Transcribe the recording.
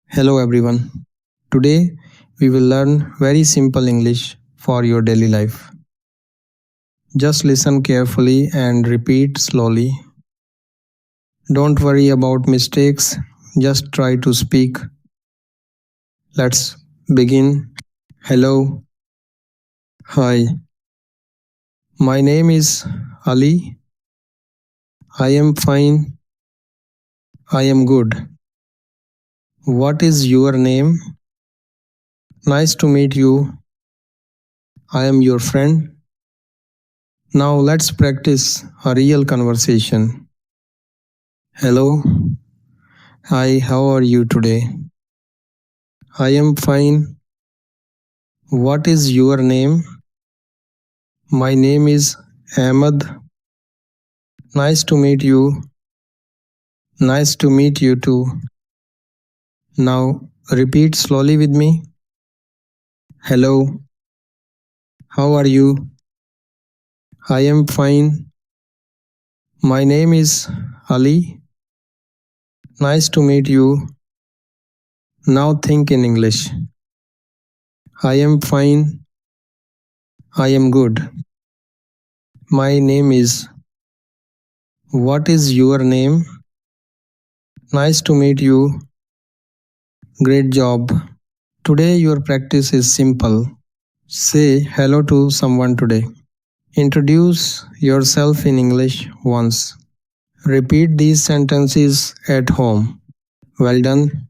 Hello everyone. Today we will learn very simple English for your daily life. Just listen carefully and repeat slowly. Don't worry about mistakes, just try to speak. Let's begin. Hello. Hi. My name is Ali. I am fine. I am good. What is your name? Nice to meet you. I am your friend. Now let's practice a real conversation. Hello. Hi, how are you today? I am fine. What is your name? My name is Ahmed. Nice to meet you. Nice to meet you too. Now repeat slowly with me. Hello. How are you? I am fine. My name is Ali. Nice to meet you. Now think in English. I am fine. I am good. My name is. What is your name? Nice to meet you. Great job. Today your practice is simple. Say hello to someone today. Introduce yourself in English once. Repeat these sentences at home. Well done.